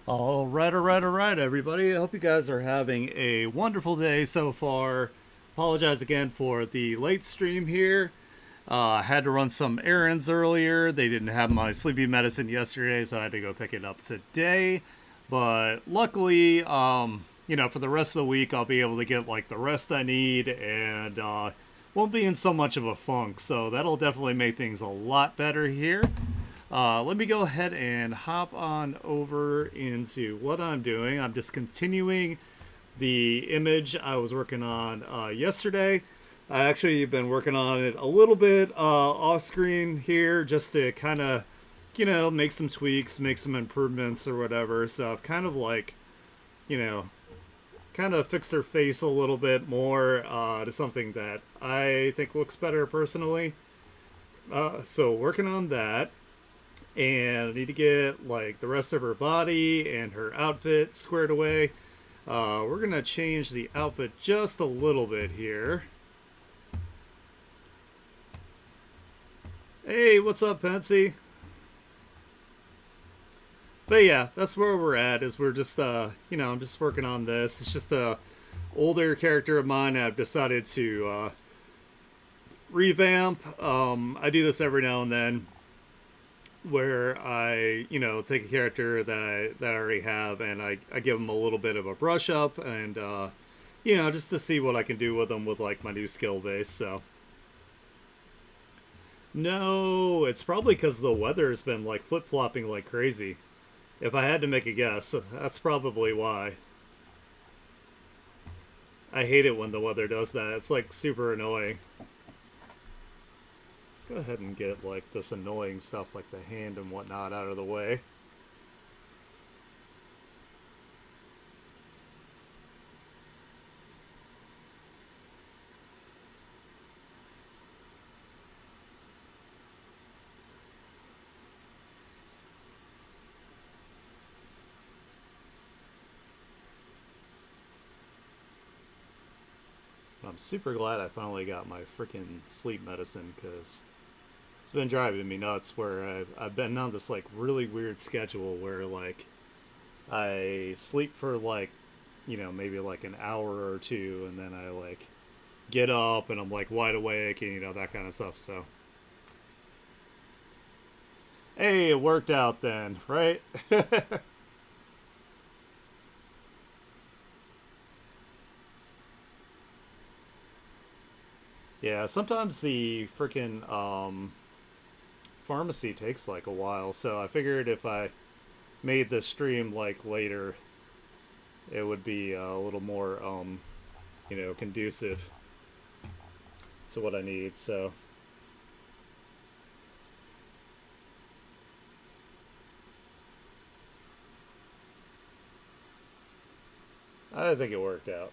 All right, everybody. I hope you guys are having a wonderful day so far. Apologize again for the late stream here. I had to run some errands earlier. They didn't have my sleepy medicine yesterday, so I had to go pick it up today. But luckily, for the rest of the week, I'll be able to get like the rest I need and won't be in so much of a funk. So that'll definitely make things a lot better here. Let me go ahead and hop on over into what I'm doing. I'm just continuing the image I was working on yesterday. I actually been working on it a little bit off screen here just to kind of, make some tweaks, make some improvements or whatever. So I've kind of like, you know, kind of fixed her face a little bit more to something that I think looks better personally. So working on that. And I need to get like the rest of her body and her outfit squared away. We're gonna change the outfit just a little bit here. Hey, what's up, Pensy? But yeah, that's where we're at. Is we're just I'm just working on this. It's just a older character of mine. I've decided to revamp. I do this every now and then where I, take a character that I already have and I give them a little bit of a brush up and, just to see what I can do with them with like my new skill base. So, no, it's probably because the weather's been like flip flopping like crazy. If I had to make a guess, that's probably why. I hate it when the weather does that. It's like super annoying. Let's go ahead and get like this annoying stuff like the hand and whatnot out of the way. I'm super glad I finally got my freaking sleep medicine because it's been driving me nuts where I've been on this like really weird schedule where like I sleep for like, maybe like an hour or two and then I like get up and I'm like wide awake and that kind of stuff. So, hey, it worked out then, right? Yeah, sometimes the freaking pharmacy takes like a while, so I figured if I made the stream like later, it would be a little more conducive to what I need. So I think it worked out.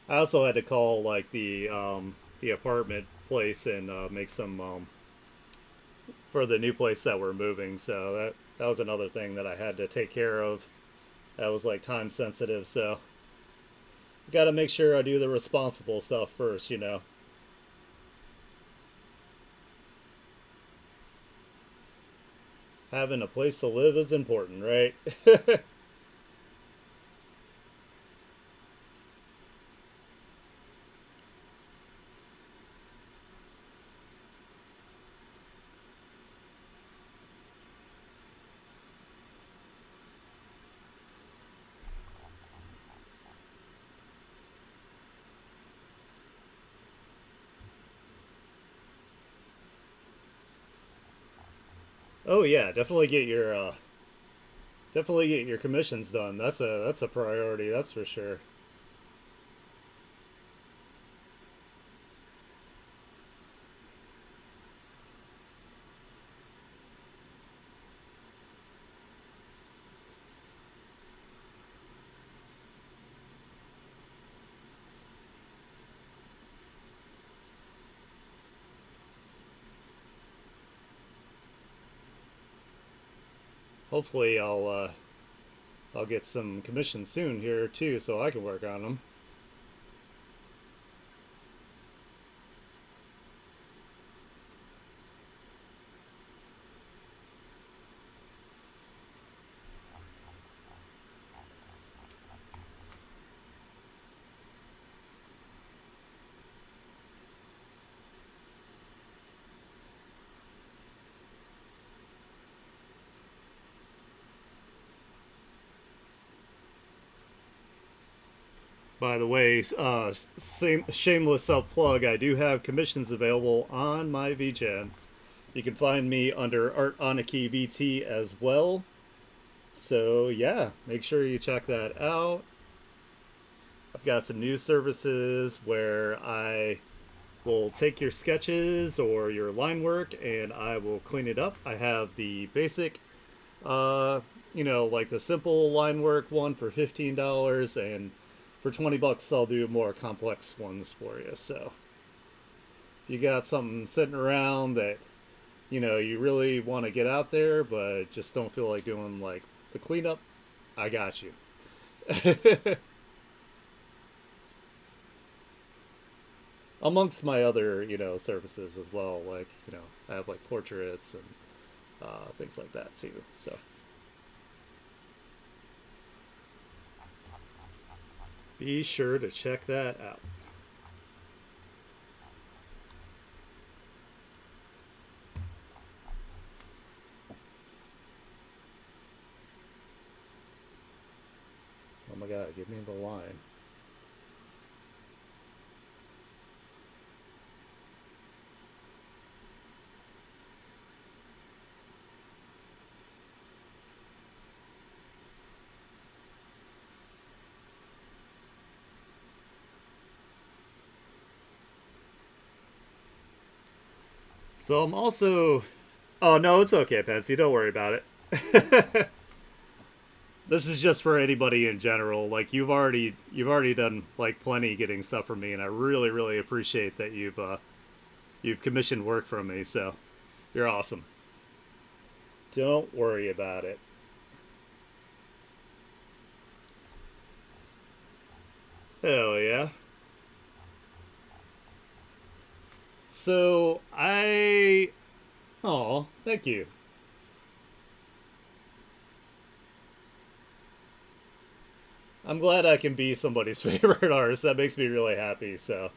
I also had to call like the apartment place and make some for the new place that we're moving. So that was another thing that I had to take care of. That was like time sensitive. So got to make sure I do the responsible stuff first. Having a place to live is important, right? Oh yeah, definitely get your commissions done. That's a priority. That's for sure. Hopefully, I'll get some commissions soon here too, so I can work on them. By the way, shameless self plug. I do have commissions available on my VGen. You can find me under Art Aniki VT as well. So yeah, make sure you check that out. I've got some new services where I will take your sketches or your line work and I will clean it up. I have the basic, uh, like the simple line work one for $15, and for $20 I'll do more complex ones for you. So if you got something sitting around that you really want to get out there but just don't feel like doing like the cleanup, I got you. Amongst my other services as well, like I have like portraits and things like that too. So be sure to check that out. Oh my god, give me the line. So I'm also. Oh no, it's okay, Pansy. Don't worry about it. This is just for anybody in general. Like you've already done like plenty getting stuff from me, and I really appreciate that you've commissioned work from me. So you're awesome. Don't worry about it. Hell yeah. So I. Oh, thank you. I'm glad I can be somebody's favorite artist. That makes me really happy. So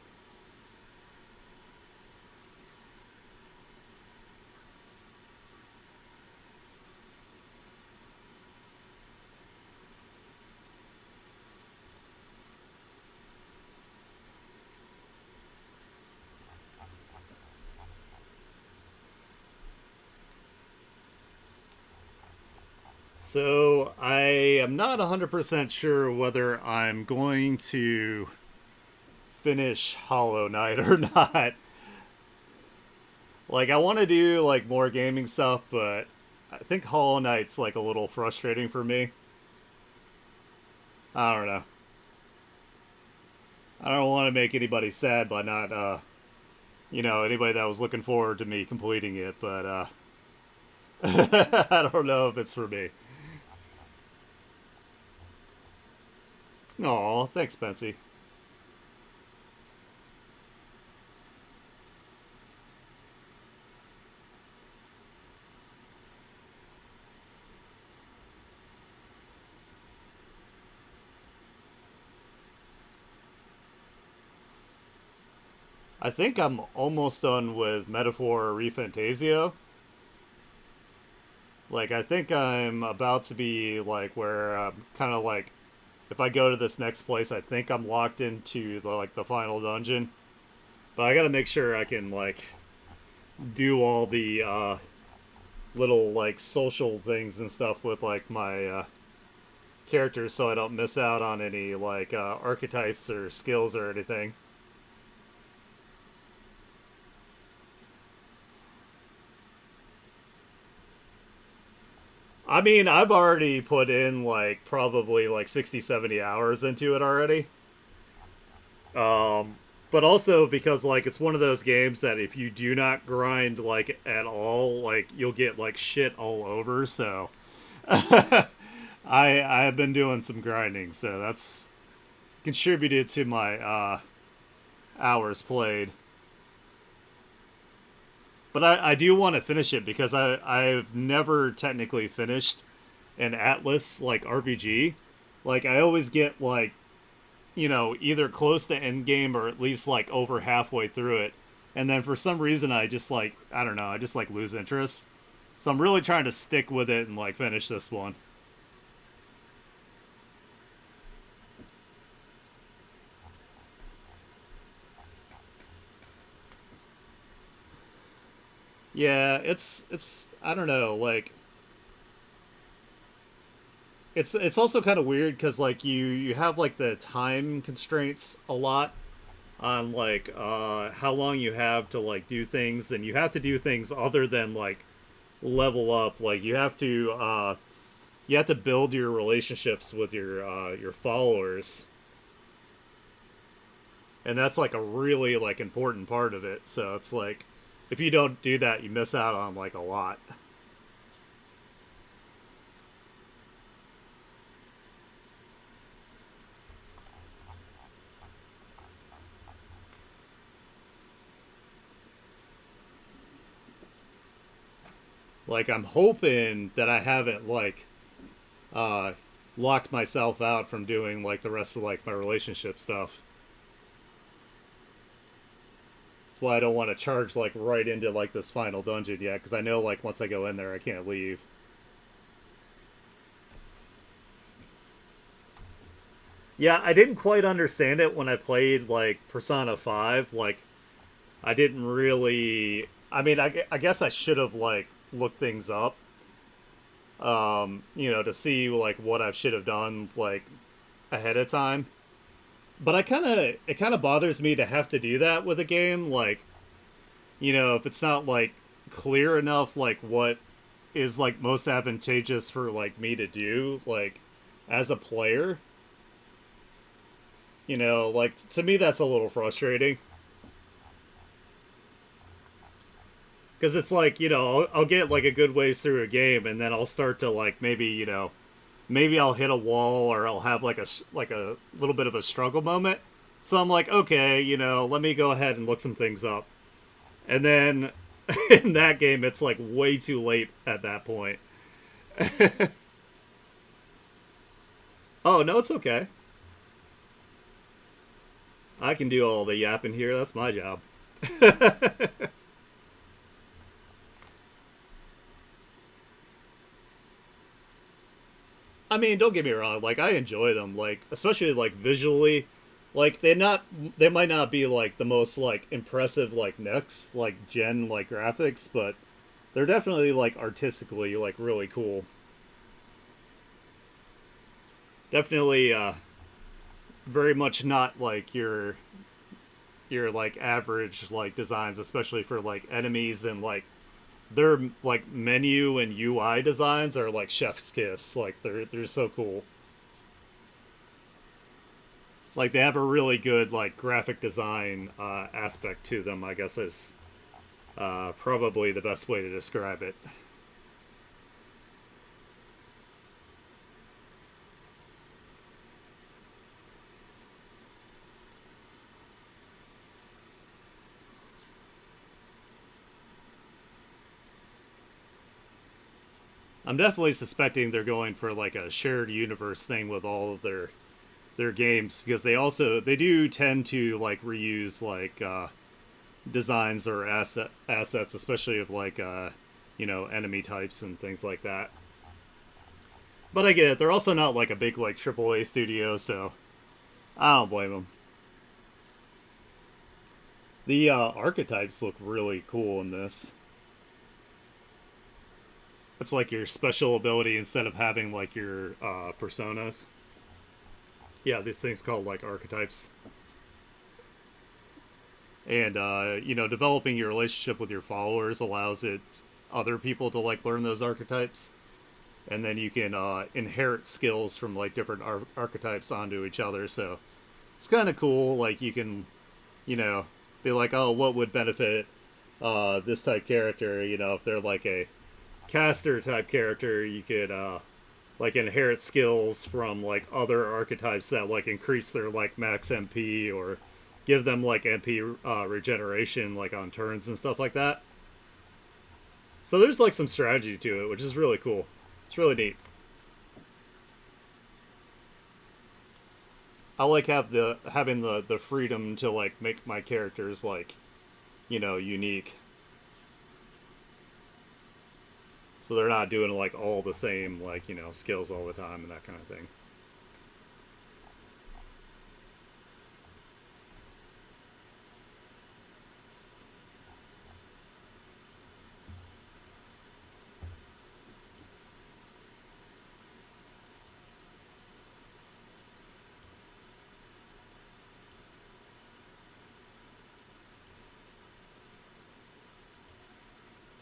I am not 100% sure whether I'm going to finish Hollow Knight or not. Like I want to do like more gaming stuff, but I think Hollow Knight's like a little frustrating for me. I don't know. I don't want to make anybody sad by not anybody that was looking forward to me completing it, but I don't know if it's for me. Aw, thanks, Spency. I think I'm almost done with Metaphor Refantasio. Like, I think I'm about to be like where I'm kind of like, if I go to this next place, I think I'm locked into the final dungeon. But I gotta make sure I can like do all the little like social things and stuff with like my characters, so I don't miss out on any like archetypes or skills or anything. I mean, I've already put in like probably like 60, 70 hours into it already. Um, but also because like it's one of those games that if you do not grind like at all, like you'll get like shit all over. So I have been doing some grinding, so that's contributed to my hours played. But I do want to finish it because I've never technically finished an Atlas like RPG. Like I always get like either close to end game or at least like over halfway through it, and then for some reason I just like I don't know I just like lose interest. So I'm really trying to stick with it and like finish this one. Yeah, it's I don't know, like it's also kind of weird because like you have like the time constraints a lot on like how long you have to like do things, and you have to do things other than like level up. Like you have to build your relationships with your followers, and that's like a really like important part of it. So it's like if you don't do that, you miss out on like a lot. Like I'm hoping that I haven't like uh locked myself out from doing like the rest of like my relationship stuff. That's why I don't want to charge like right into like this final dungeon yet, because I know like once I go in there I can't leave. Yeah, I didn't quite understand it when I played like Persona 5. Like I didn't really, I mean, I guess I should have like looked things up, to see like what I should have done like ahead of time. But it kind of bothers me to have to do that with a game. Like, if it's not like clear enough, like what is like most advantageous for like me to do, like as a player, like to me that's a little frustrating. Because it's like, I'll get like a good ways through a game, and then I'll start to like maybe, maybe I'll hit a wall, or I'll have like a little bit of a struggle moment. So I'm like, okay, let me go ahead and look some things up. And then in that game, it's like way too late at that point. Oh no, it's okay. I can do all the yapping here. That's my job. I mean, don't get me wrong. Like, I enjoy them. Like, especially like visually. Like, they might not be like the most like impressive like next like gen like graphics, but they're definitely like artistically like really cool. Definitely, very much not like your like average like designs, especially for like enemies, and like their like menu and UI designs are like chef's kiss. Like they're so cool. Like they have a really good like graphic design aspect to them, I guess is probably the best way to describe it. I'm definitely suspecting they're going for like a shared universe thing with all of their games, because they do tend to like reuse like designs or assets, especially of like enemy types and things like that. But I get it. They're also not like a big like AAA studio, so I don't blame them. The archetypes look really cool in this. It's like your special ability instead of having like your personas. Yeah, these things called like archetypes. And developing your relationship with your followers allows it other people to like learn those archetypes, and then you can inherit skills from like different archetypes onto each other. So it's kind of cool. Like you can, you know, be like, oh, what would benefit this type character? If they're like a caster type character, you could like inherit skills from like other archetypes that like increase their like max MP, or give them like MP regeneration like on turns and stuff like that. So there's like some strategy to it, which is really cool. It's really neat. I like having the freedom to like make my characters like unique, so they're not doing like all the same like skills all the time and that kind of thing.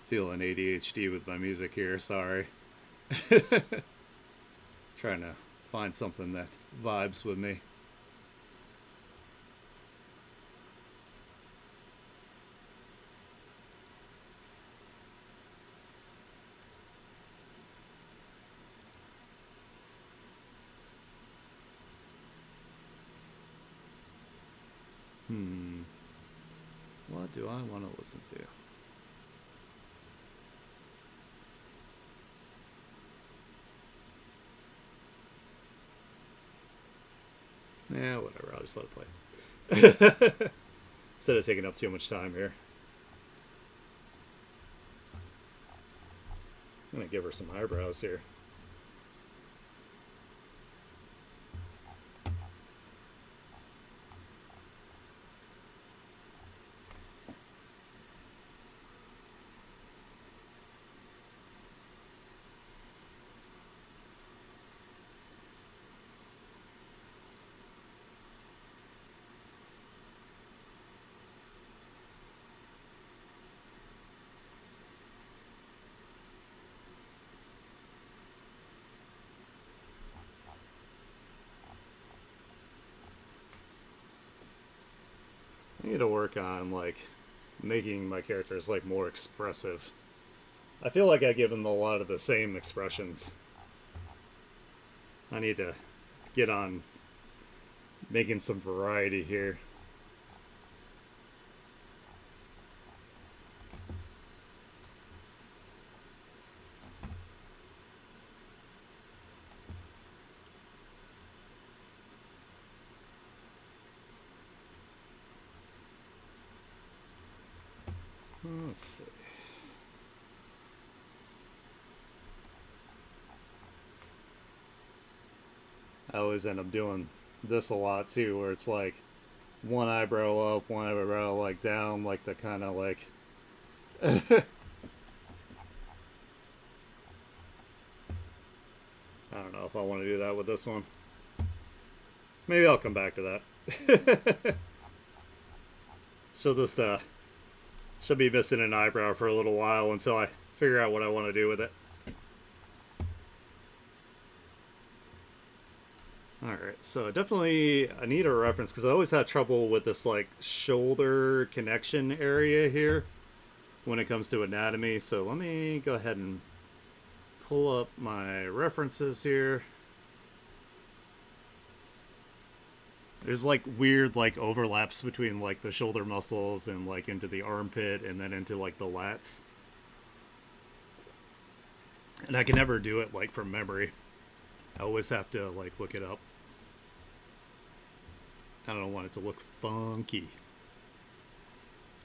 Feeling ADHD with my music here, sorry. Trying to find something that vibes with me. What do I want to listen to? Yeah, whatever. I'll just let it play. Instead of taking up too much time here. I'm going to give her some eyebrows here. I need to work on like making my characters like more expressive. I feel like I give them a lot of the same expressions. I need to get on making some variety here. Let's see. I always end up doing this a lot too, where it's like one eyebrow up, one eyebrow like down, like the kind of like. I don't know if I want to do that with this one. Maybe I'll come back to that. She'll be missing an eyebrow for a little while until I figure out what I want to do with it. Alright, so definitely I need a reference because I always had trouble with this like shoulder connection area here when it comes to anatomy. So let me go ahead and pull up my references here. There's like weird like overlaps between like the shoulder muscles and like into the armpit and then into like the lats. And I can never do it like from memory. I always have to like look it up. I don't want it to look funky.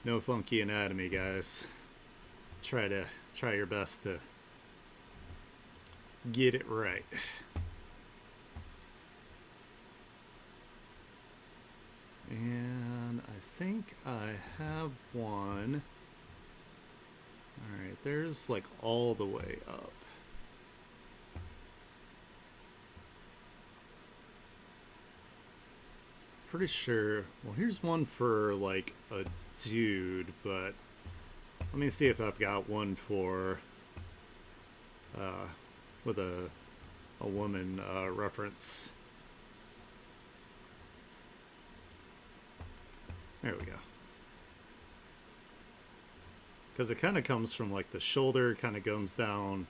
No funky anatomy, guys. Try your best to get it right. And I think I have one. Alright, there's like all the way up. Pretty sure. Well, here's one for like a dude, but let me see if I've got one for with a woman reference. There we go. Because it kind of comes from like the shoulder, kind of comes down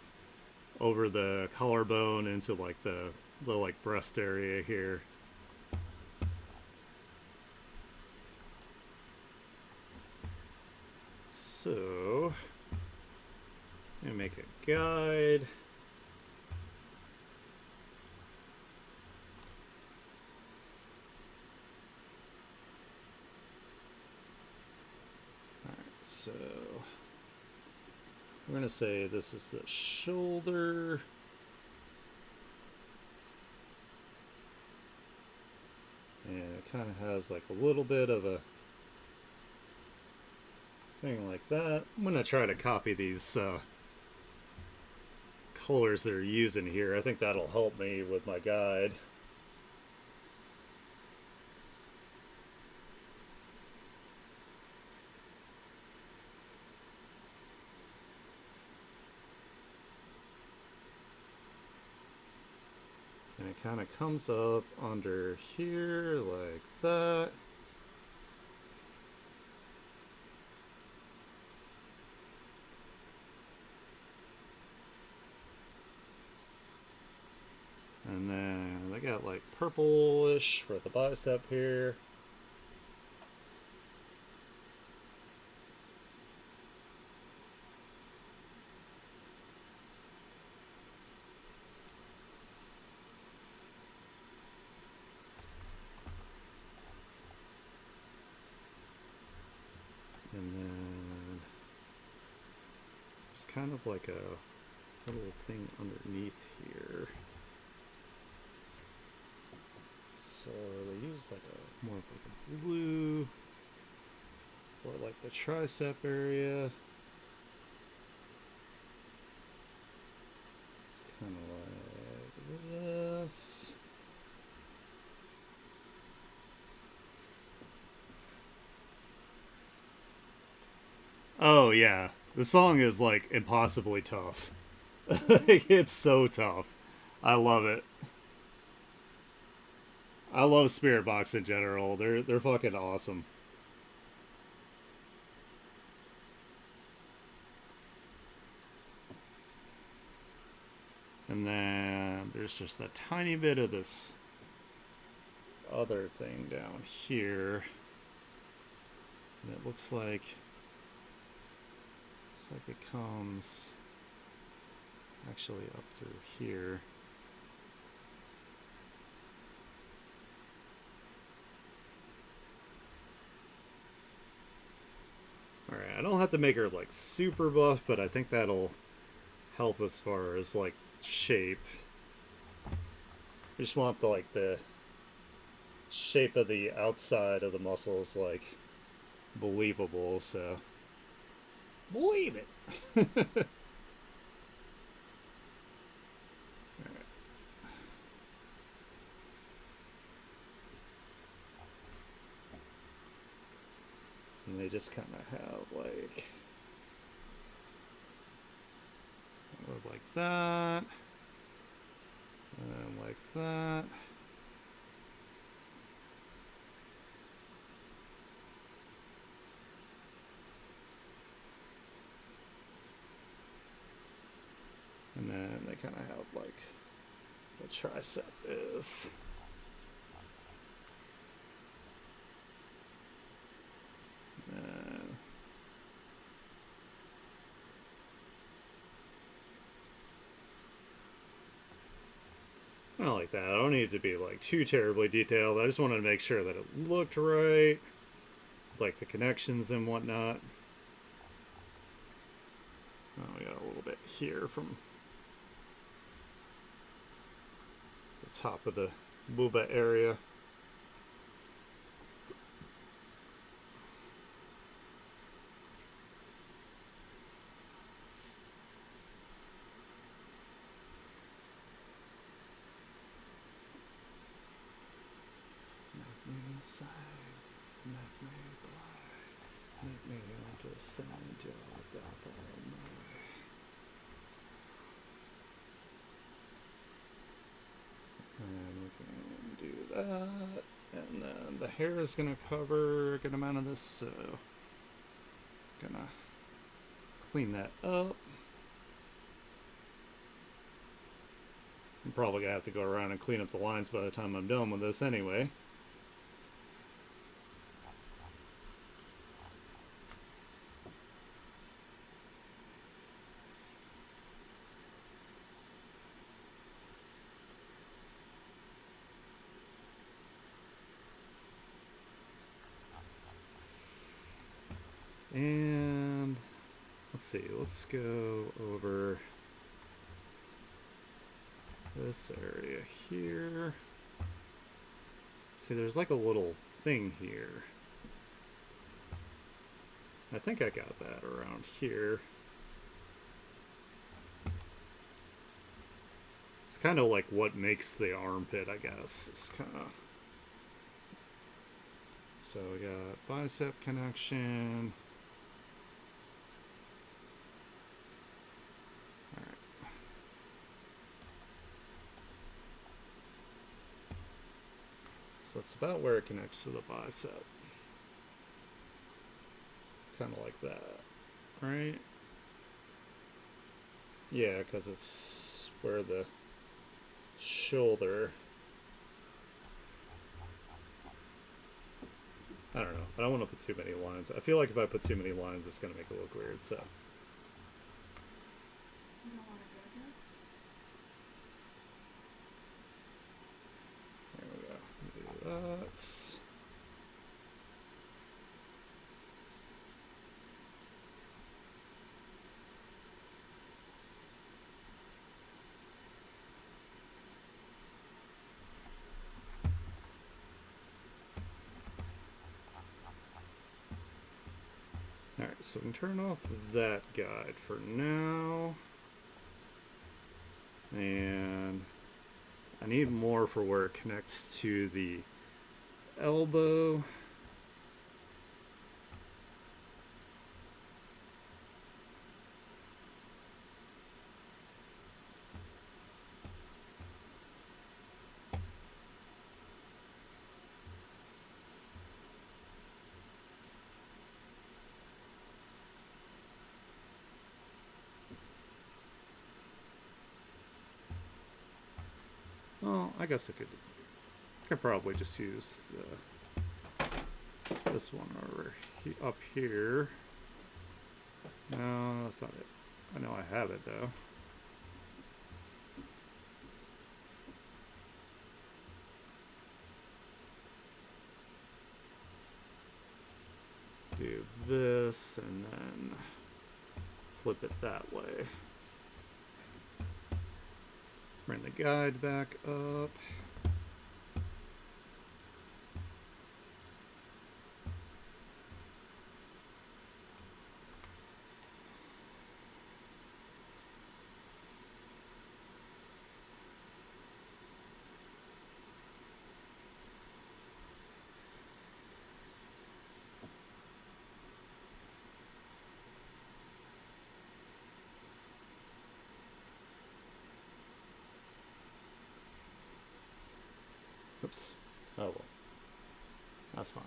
over the collarbone into like the like breast area here. So, I'm going to make a guide. Alright, so we're going to say this is the shoulder. And it kind of has like a little bit of a thing like that. I'm going to try to copy these colors they're using here. I think that'll help me with my guide. kind of comes up under here like that. And then they got like purplish for the bicep here. And then there's kind of like a little thing underneath here. So they use like a more of like a blue for like the tricep area. It's kind of like this. Oh yeah, the song is like impossibly tough. It's so tough. I love it. I love Spirit Box in general. They're fucking awesome. And then there's just a tiny bit of this other thing down here. And it looks like it comes actually up through here. Alright, I don't have to make her like super buff, but I think that'll help as far as like shape. I just want the shape of the outside of the muscles like believable, so believe it. Alright. And they just kind of have like it goes like that, and like that. And then they kind of have like the tricep is. I don't like that. I don't need it to be like too terribly detailed. I just wanted to make sure that it looked right, like the connections and whatnot. Oh, we got a little bit here from the top of the booba area. Side, make me blind, make me understand your death or and we can do that, and then the hair is going to cover a good amount of this, so gonna clean that up. I'm probably gonna have to go around and clean up the lines by the time I'm done with this anyway. And let's see, let's go over this area here. See, there's like a little thing here. I think I got that around here. It's kind of like what makes the armpit, I guess. It's kind of... So we got bicep connection. So it's about where it connects to the bicep. It's kind of like that, right? Yeah, because it's where the shoulder. I don't know. I don't want to put too many lines. I feel like if I put too many lines, it's going to make it look weird, so. You don't want to go there? There we go. Do that. Alright, so we can turn off that guide for now. And I need more for where it connects to the elbow. Well, I guess I could probably just use this one over up here. No, that's not it. I know I have it though. Do this and then flip it that way. Bring the guide back up. Oops. Oh well. That's fine.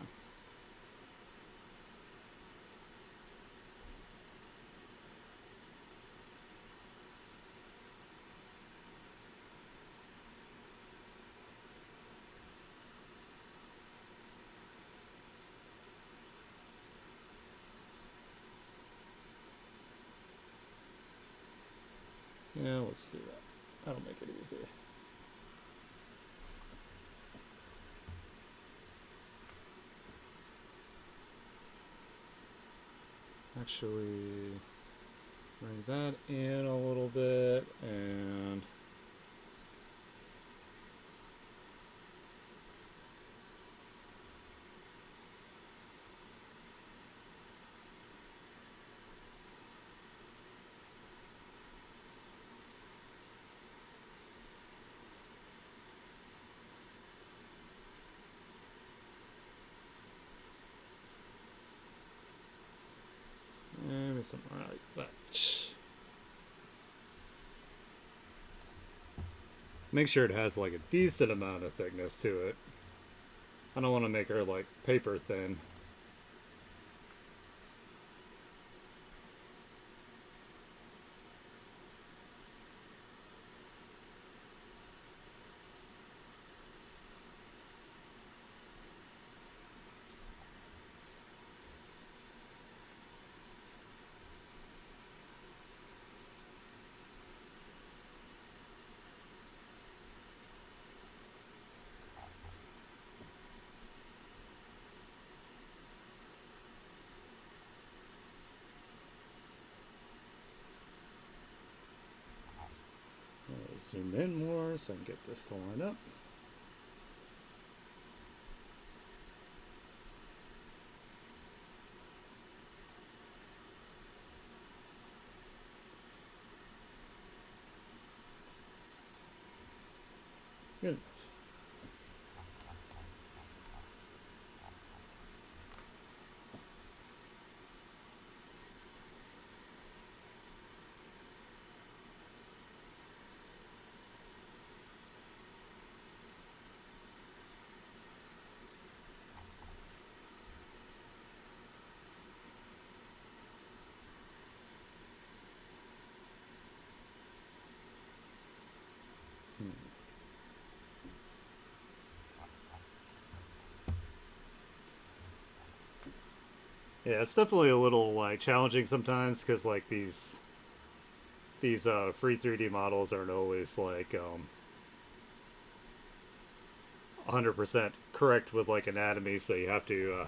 Yeah, let's do that. That'll make it easy. Actually, bring that in a little bit and maybe something like that. Make sure it has like a decent amount of thickness to it. I don't want to make her like paper thin. Zoom in more so I can get this to line up. Good. Yeah, it's definitely a little like challenging sometimes because like these free 3D models aren't always like 100% correct with like anatomy, so you have to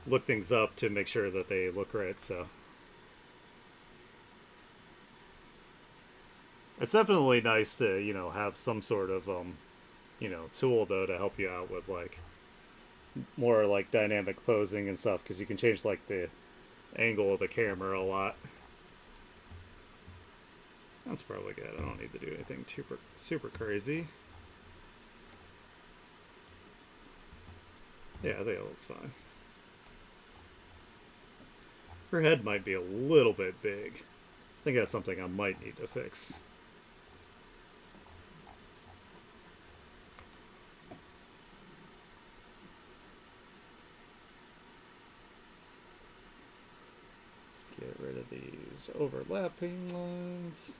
look things up to make sure that they look right. So it's definitely nice to have some sort of tool though to help you out with like more like dynamic posing and stuff because you can change like the angle of the camera a lot. That's probably good. I don't need to do anything super crazy. Yeah, I think it looks fine. Her head might be a little bit big. I think that's something I might need to fix. Let's get rid of these overlapping lines.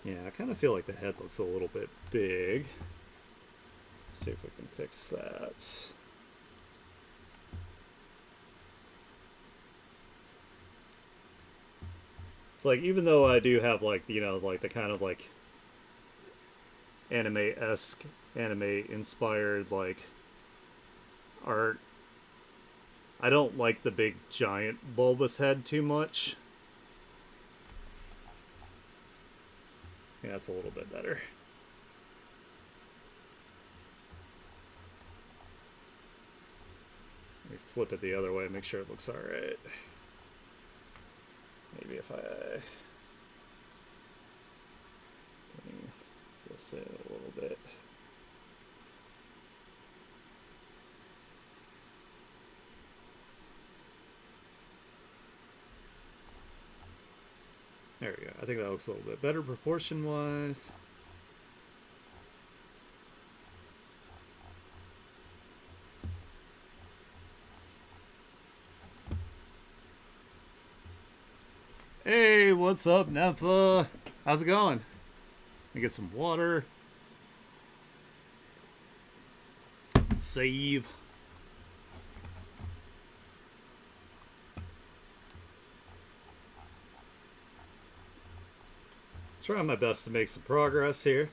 Yeah, I kind of feel like the head looks a little bit big. Let's see if we can fix that. It's like even though I do have like like the kind of like anime-esque, anime-inspired like art, I don't like the big giant bulbous head too much. Yeah, that's a little bit better. Let me flip it the other way, make sure it looks alright. Maybe if I this in a little bit. There we go. I think that looks a little bit better proportion wise. Hey, what's up, Nepha? How's it going? Let me get some water. Save. Trying my best to make some progress here.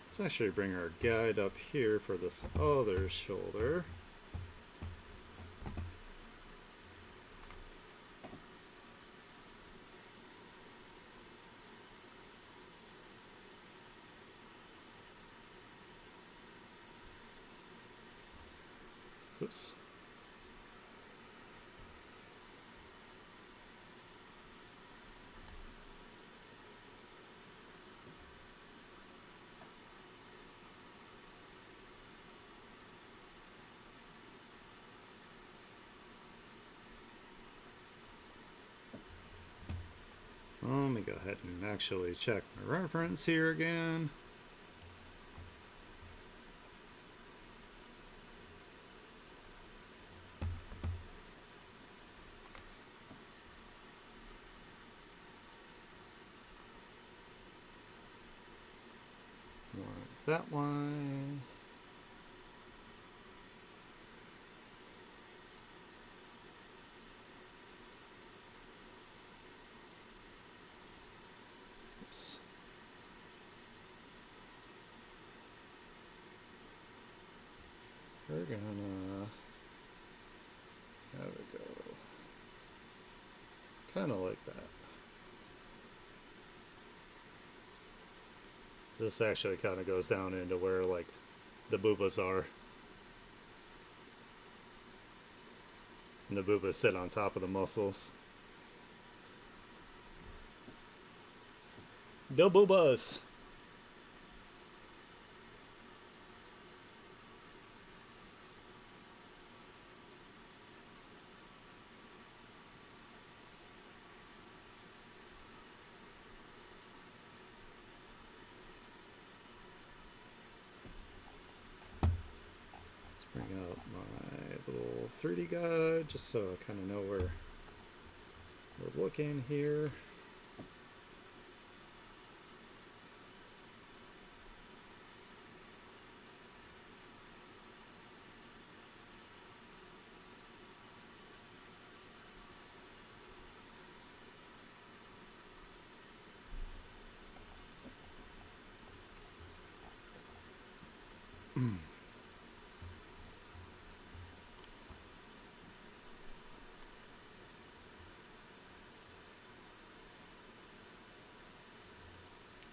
Let's actually bring our guide up here for this other shoulder. Oops. Let me go ahead and actually check my reference here again. That line. Oops. We're gonna have it go kind of like that. This actually kind of goes down into where like the boobas are. And the boobas sit on top of the muscles. The boobas! Bring up my little 3D guide just so I kind of know where we're looking here.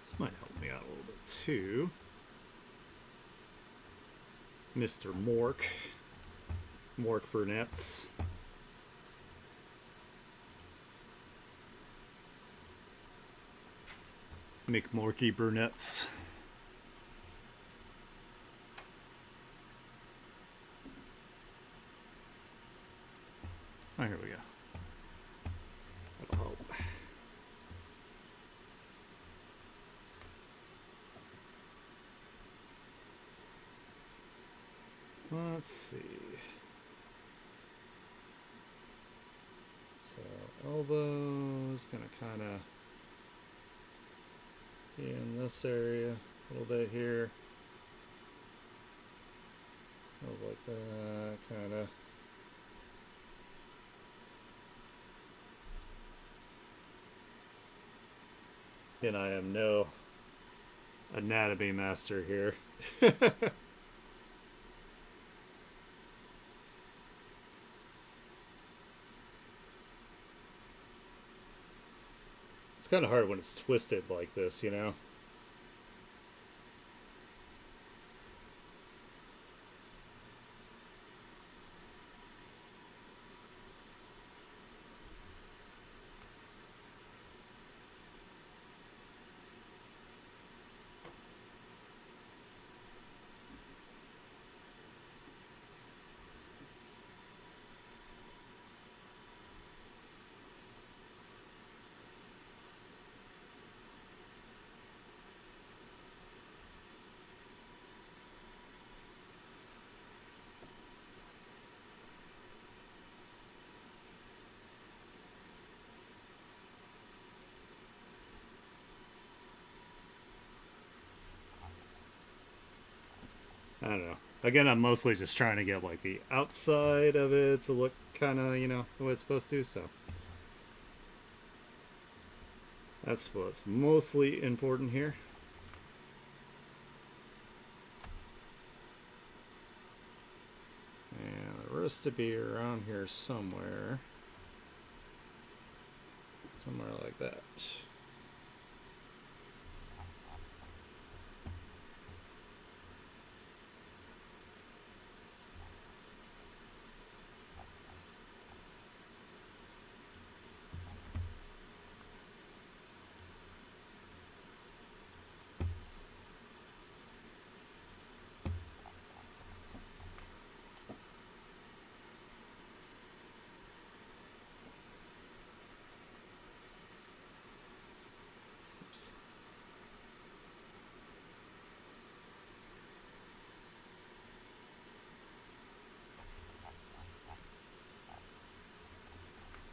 This might help me out a little bit too. Mr. Mork brunettes. McMorky brunettes. Oh, here we go. That'll help. Let's see. So elbow is gonna kind of be in this area a little bit here. Goes like that, kind of. And I am no anatomy master here. It's kind of hard when it's twisted like this, you know? I don't know. Again, I'm mostly just trying to get like the outside of it to look kind of, you know, the way it's supposed to, so. That's what's mostly important here. And the wrist to be around here somewhere. Somewhere like that.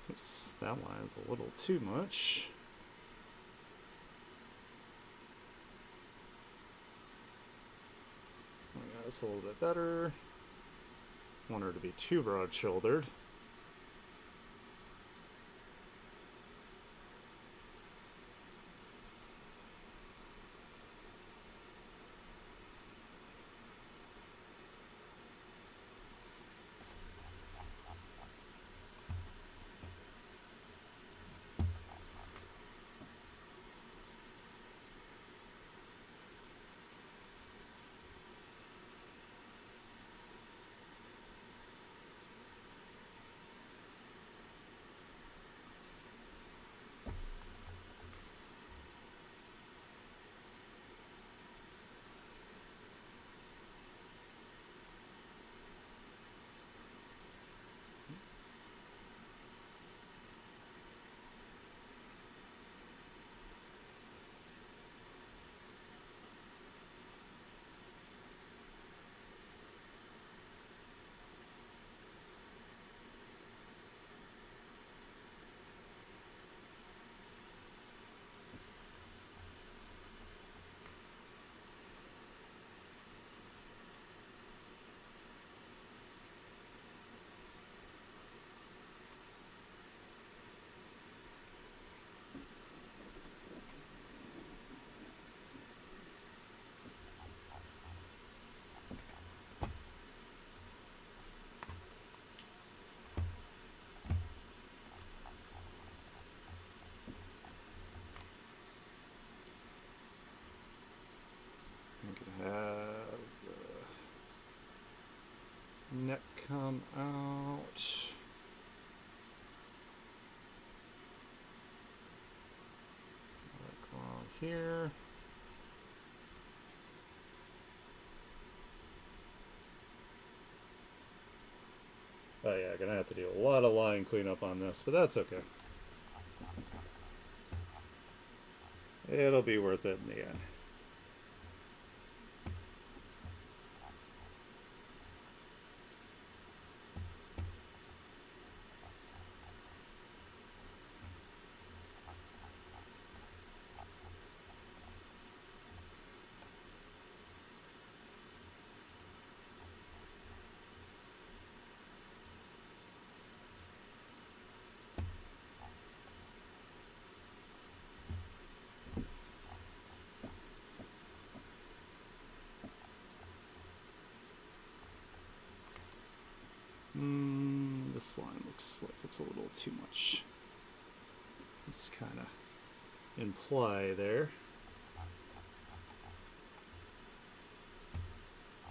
Oops, that line's a little too much. Oh yeah, that's a little bit better. Want her to be too broad-shouldered. neck come out. Along here. Oh yeah, gonna have to do a lot of line cleanup on this, but that's okay. It'll be worth it in the end. This line looks like it's a little too much. Just kind of imply there.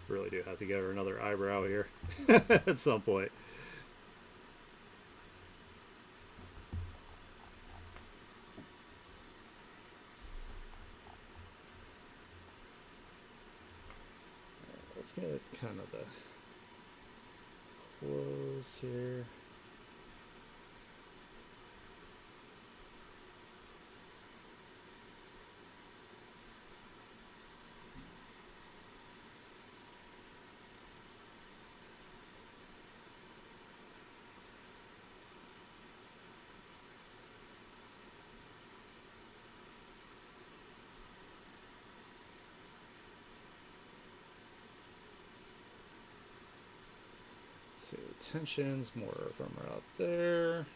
Really do have to give her another eyebrow here at some point. Let's get kind of the close here. See the tensions, more of them are out there.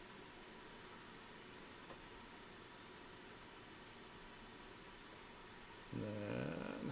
And then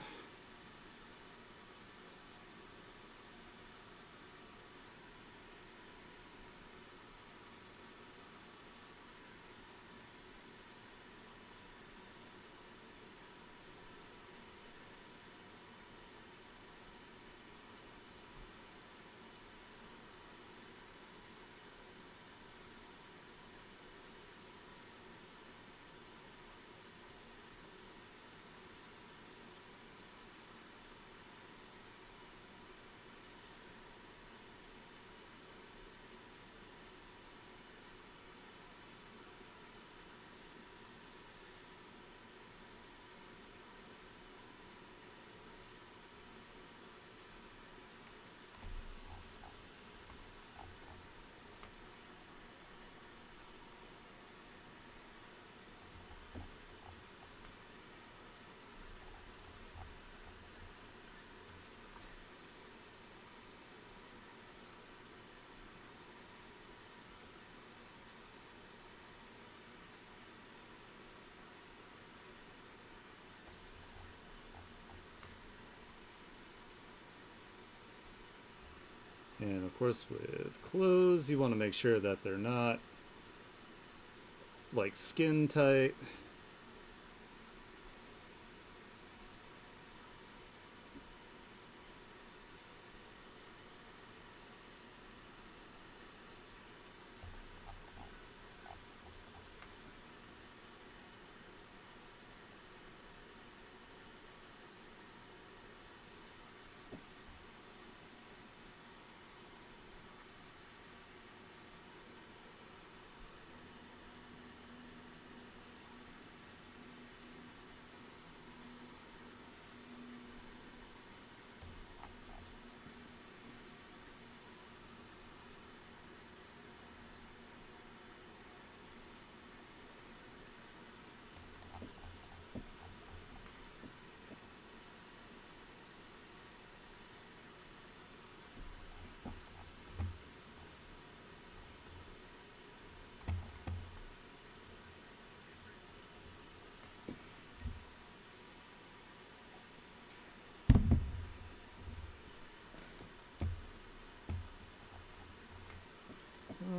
and of course with clothes you want to make sure that they're not like skin tight.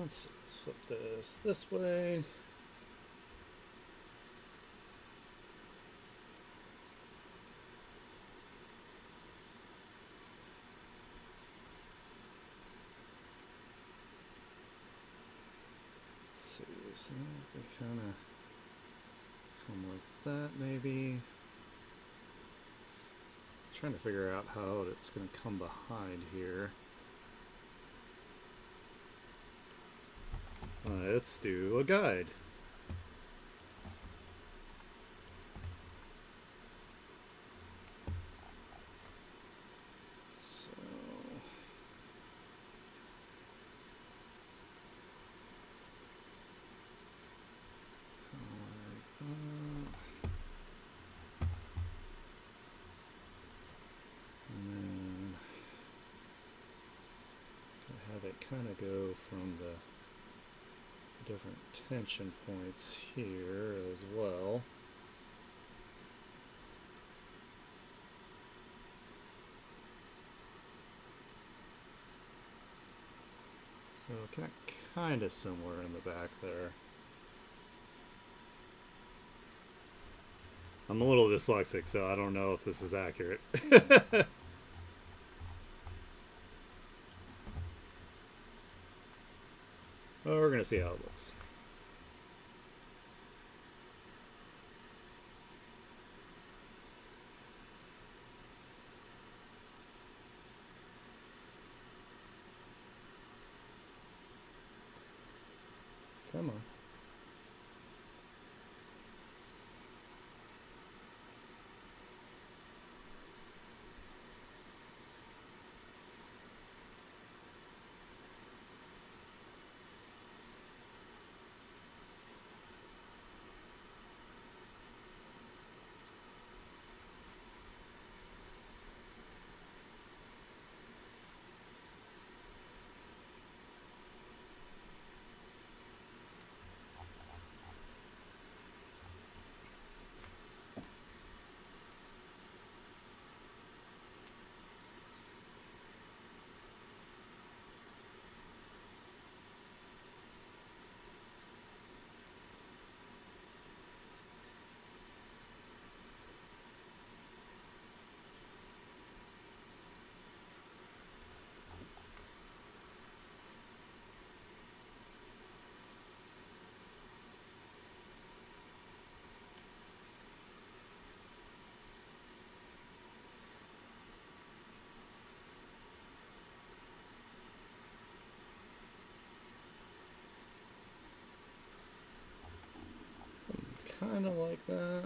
Let's flip this way. So we kind of come like that, maybe. Trying to figure out how it's going to come behind here. Let's do a guide. So have it kind of go from the different tension points here as well. So kind of similar in the back there. I'm a little dyslexic, so I don't know if this is accurate. Well, we're going to see how it looks. Come on. Kind of like that.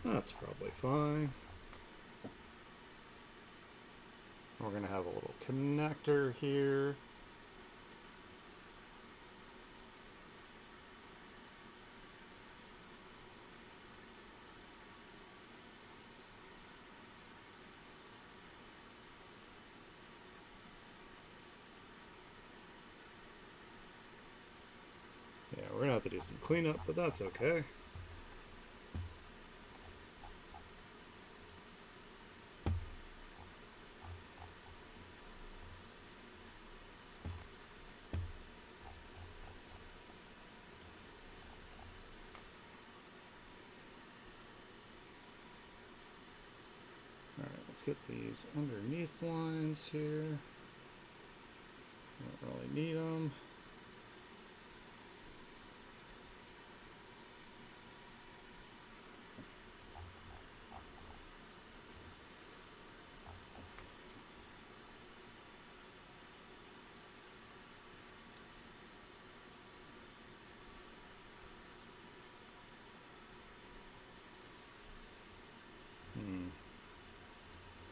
That's probably fine. We're going to have a little connector here. Yeah, we're going to have to do some cleanup, but that's okay. Let's get these underneath lines here. Don't really need them.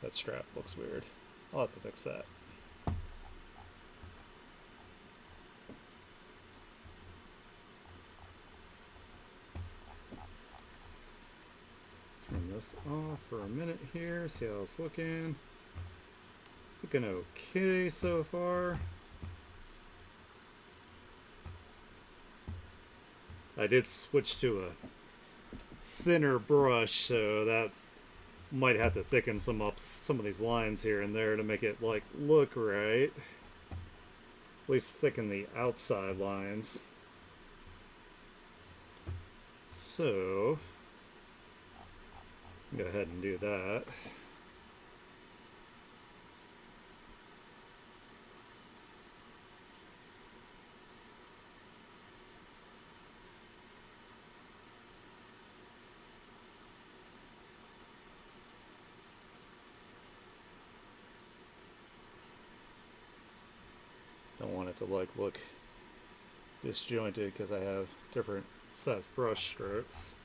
That strap looks weird. I'll have to fix that. Turn this off for a minute here, see how it's looking. Looking okay so far. I did switch to a thinner brush, so that might have to thicken some of these lines here and there to make it like look right. At least thicken the outside lines. So go ahead and do that. Don't want it to like look disjointed because I have different size brush strokes.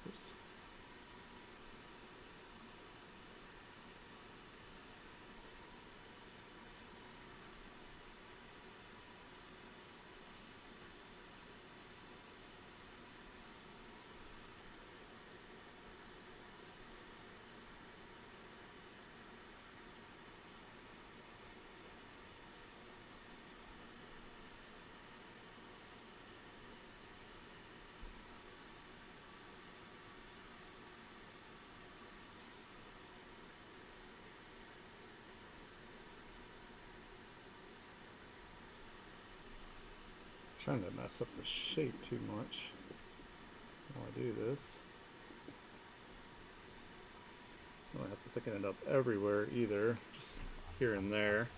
Oops. Trying to mess up the shape too much while I do this. I don't have to thicken it up everywhere either, just here and there.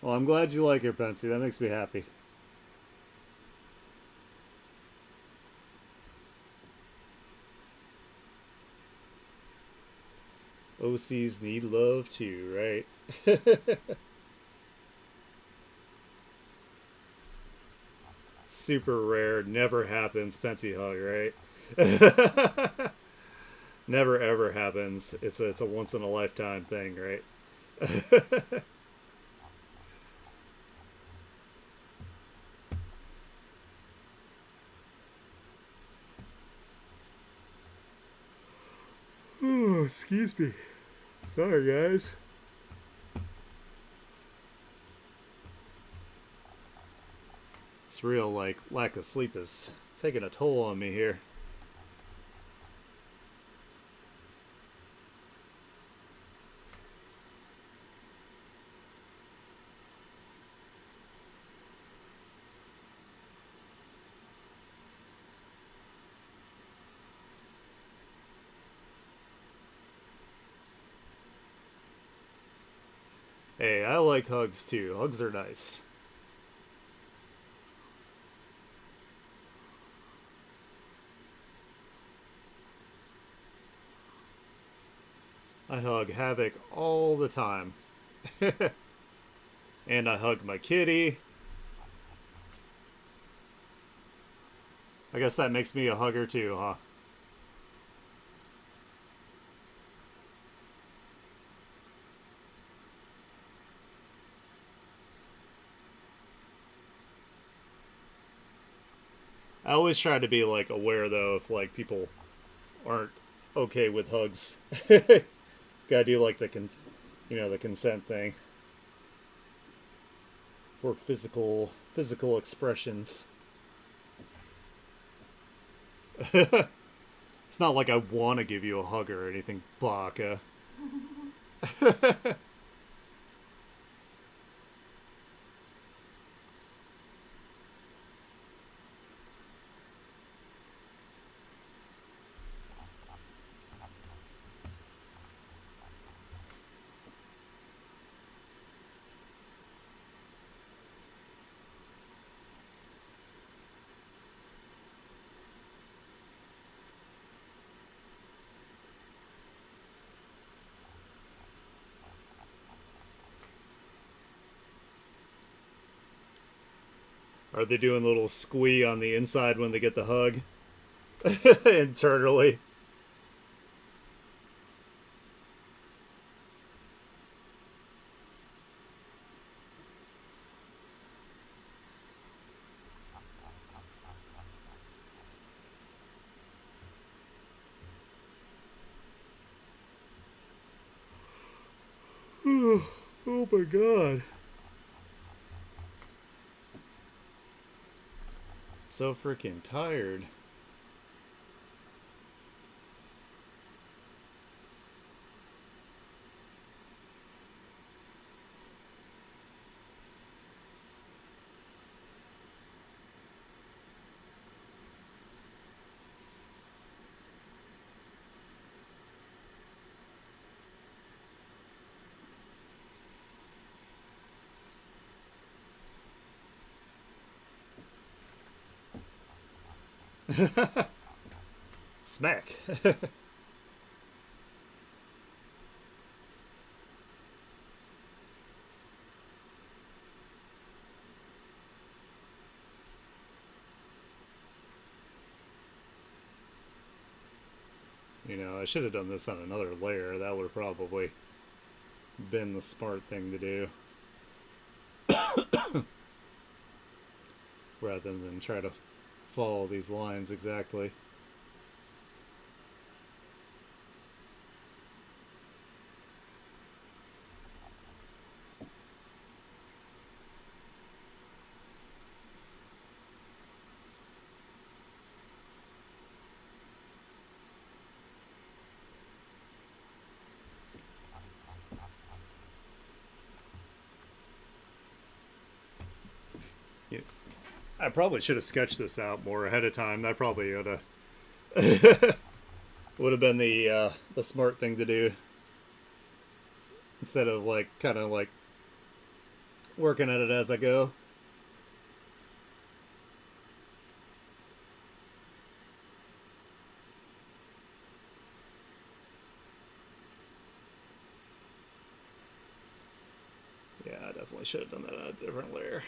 Well, I'm glad you like it, Pensy. That makes me happy. OCs need love too, right? super rare, never happens Pensy hug, right? Never ever happens. It's a once in a lifetime thing, right? Oh, excuse me. Sorry, guys. This real like lack of sleep is taking a toll on me here. Hey, I like hugs too. Hugs are nice. I hug Havoc all the time. And I hug my kitty. I guess that makes me a hugger too, huh? I always try to be like aware though if like people aren't okay with hugs. Gotta do like the consent thing for physical expressions. It's not like I want to give you a hug or anything, Baka. Are they doing a little squee on the inside when they get the hug? Internally. Oh my god. I'm so freaking tired. Smack. I should have done this on another layer. That would have probably been the smart thing to do. Rather than try to follow these lines exactly. Yeah. I probably should have sketched this out more ahead of time. That probably would have would have been the smart thing to do instead of like kind of like working at it as I go. Yeah, I definitely should have done that on a different layer.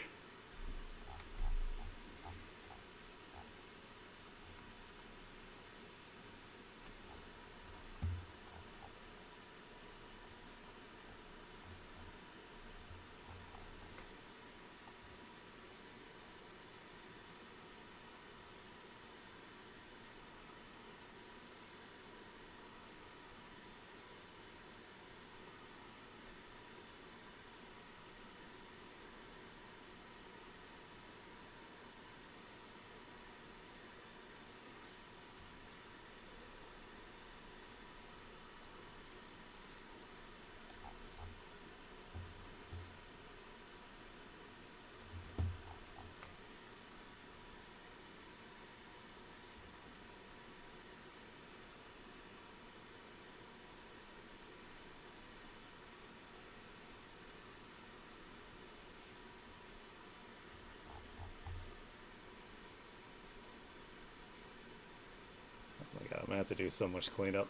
I have to do so much cleanup.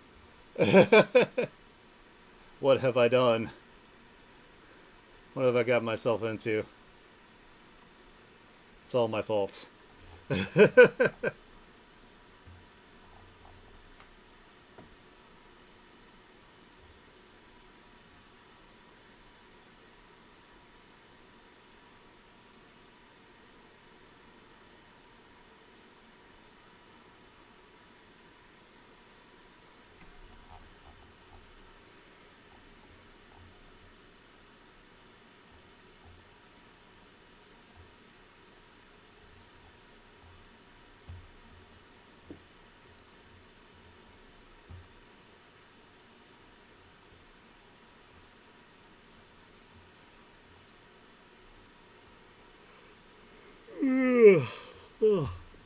What have I done? What have I got myself into? It's all my fault.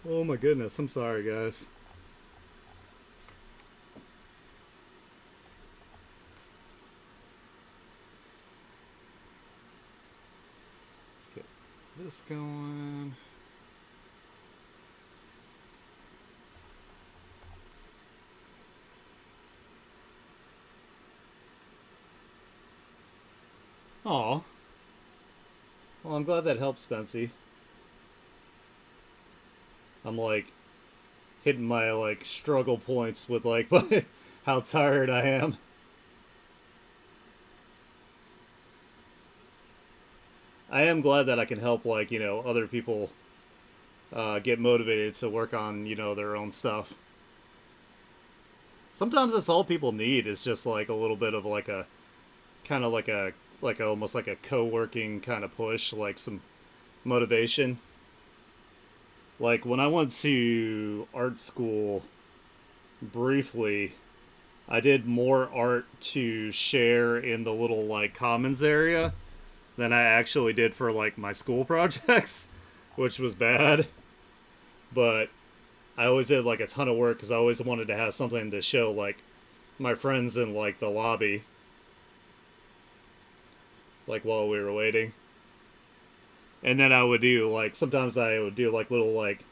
Oh my goodness, I'm sorry, guys. Let's get this going. Aw. Well, I'm glad that helps, Spency. I'm like hitting my like struggle points with like how tired I am. I am glad that I can help like, other people get motivated to work on, their own stuff. Sometimes that's all people need is just like a little bit of like a kind of like almost like a co-working kind of push, like some motivation. Like when I went to art school briefly, I did more art to share in the little like commons area than I actually did for like my school projects, which was bad. But I always did like a ton of work because I always wanted to have something to show like my friends in like the lobby, like while we were waiting. And then I would do like sometimes I would do like little like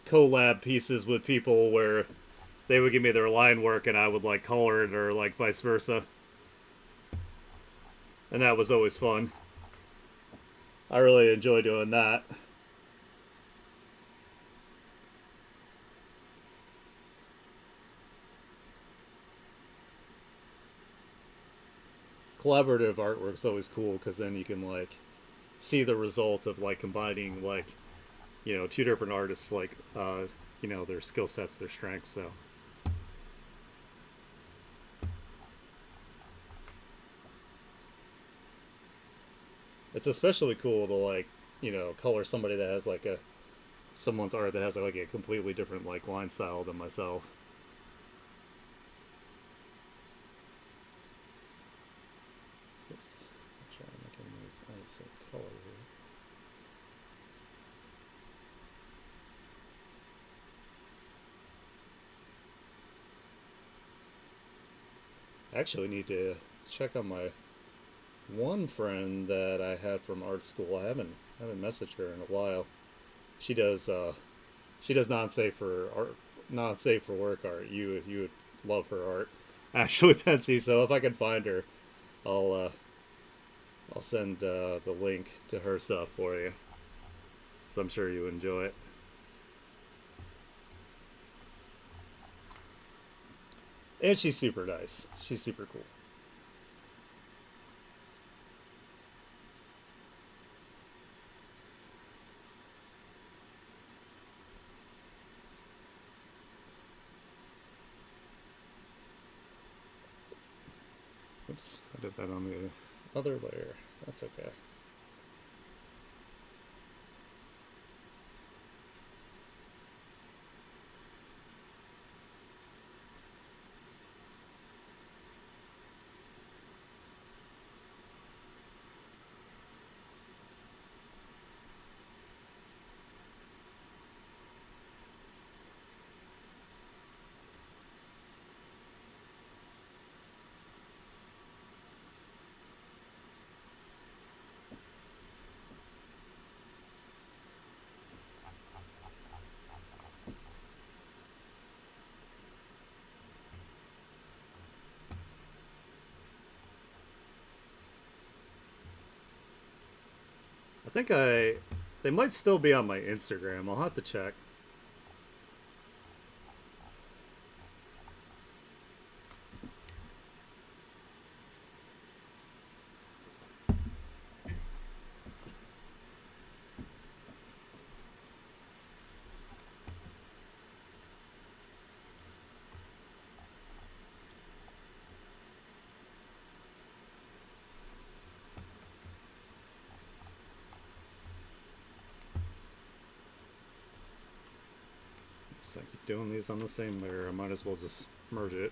collab pieces with people where they would give me their line work and I would like color it or like vice versa. And that was always fun. I really enjoy doing that. Collaborative artwork's always cool because then you can like see the result of like combining like two different artists like their skill sets, their strengths. So it's especially cool to like color somebody that has like a someone's art that has like a completely different like line style than myself. Oops, I'm trying to make a nice accent color here. I actually need to check on my one friend that I had from art school. I haven't messaged her in a while. She does non safe for art, non safe for work art. You would love her art, actually, Pensy. So if I can find her, I'll uh, I'll send the link to her stuff for you. So I'm sure you enjoy it. And she's super nice. She's super cool. Oops, I did that on the other layer. That's okay. I think I. They might still be on my Instagram. I'll have to check. Oops, I keep doing these on the same layer. I might as well just merge it.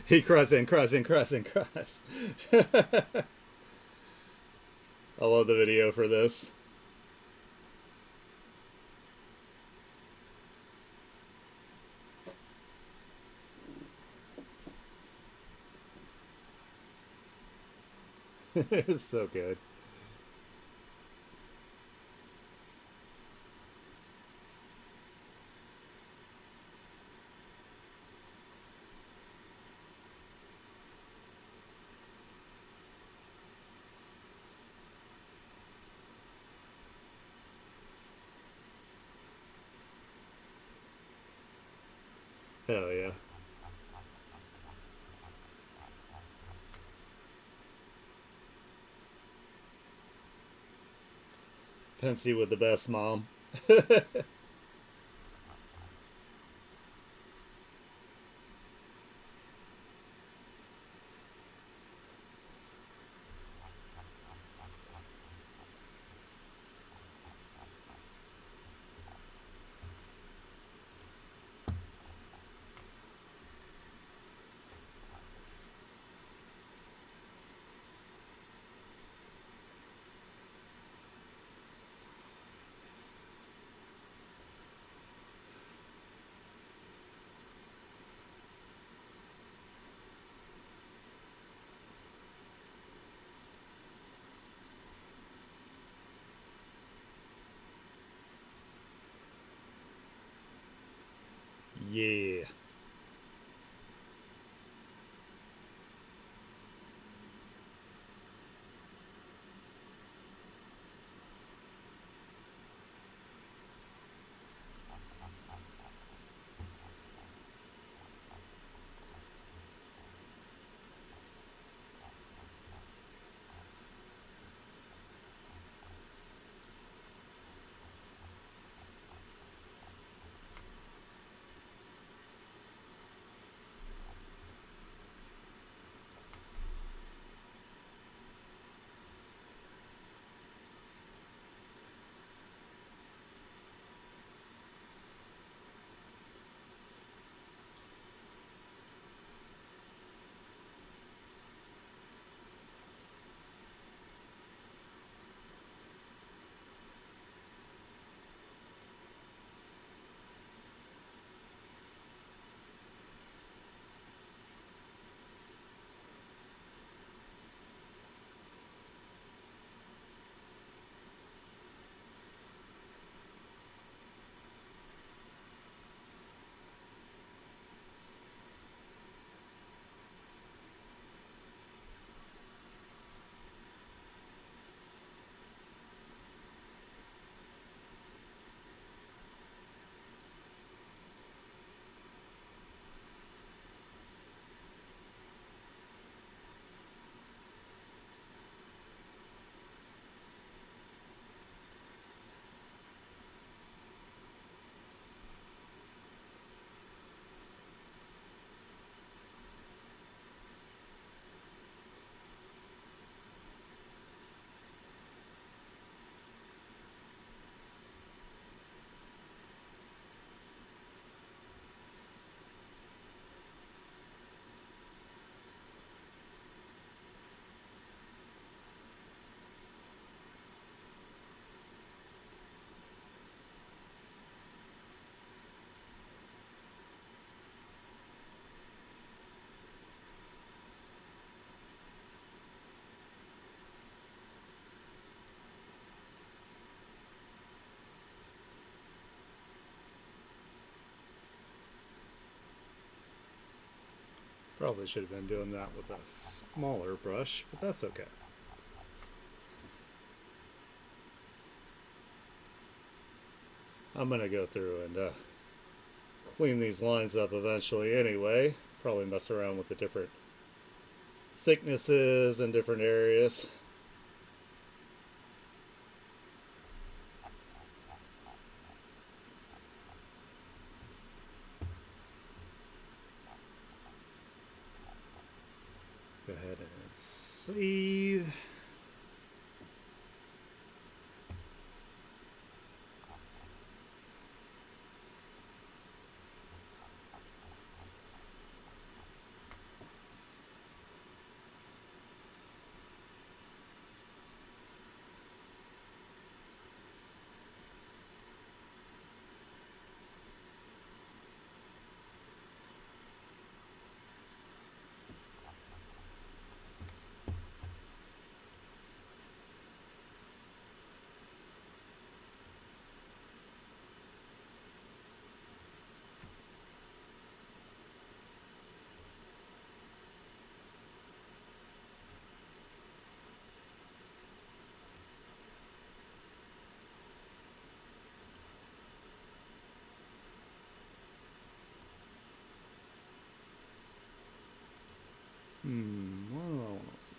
He cross and cross and cross and cross. I love the video for this. It's so good. Hell yeah. Pensy with the best mom. Probably should have been doing that with a smaller brush, but that's okay. I'm gonna go through and clean these lines up eventually anyway. Probably mess around with the different thicknesses in different areas. Go ahead and save. What do I want to see?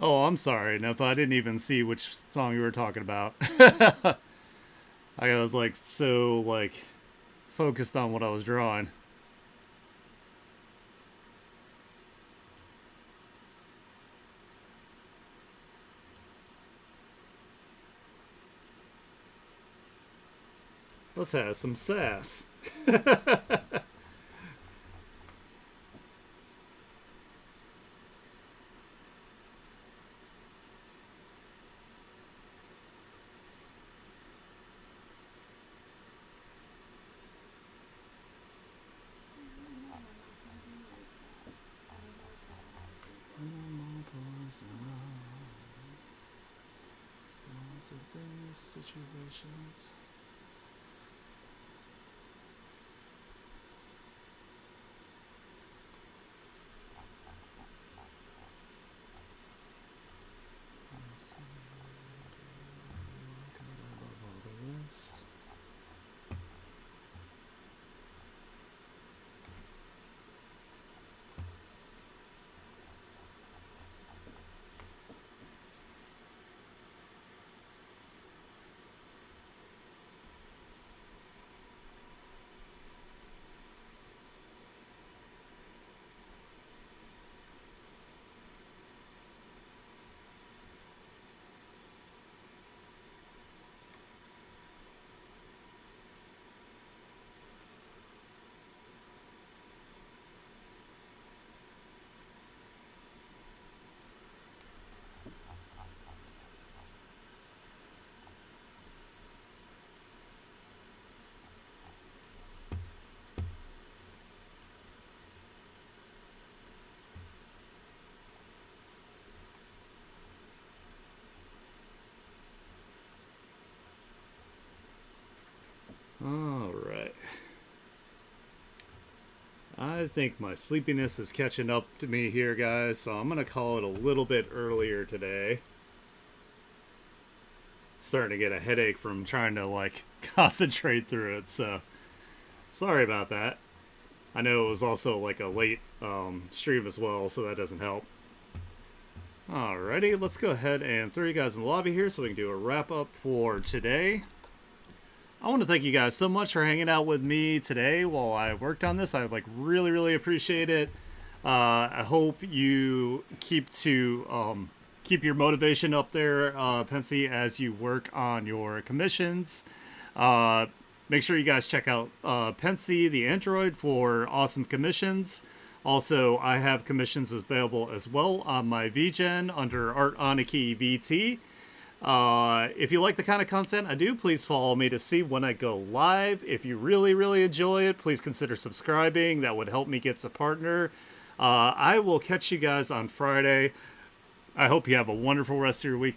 Oh, I'm sorry, Nefa. I didn't even see which song you were talking about. I was like so like focused on what I was drawing. Let's have some sass. Of these situations. All right. I think my sleepiness is catching up to me here, guys, so I'm going to call it a little bit earlier today. Starting to get a headache from trying to, like, concentrate through it, so sorry about that. I know it was also, like, a late stream as well, so that doesn't help. Alrighty, let's go ahead and throw you guys in the lobby here so we can do a wrap-up for today. I want to thank you guys so much for hanging out with me today while I worked on this. I really appreciate it. I hope you keep your motivation up there, Pensy, as you work on your commissions. Make sure you guys check out Pensy, the Android, for awesome commissions. Also, I have commissions available as well on my VGen under Art Aniki VT. If you like the kind of content I do, please follow me to see when I go live. If you really, really enjoy it, please consider subscribing. That would help me get to partner. I will catch you guys on Friday. I hope you have a wonderful rest of your week.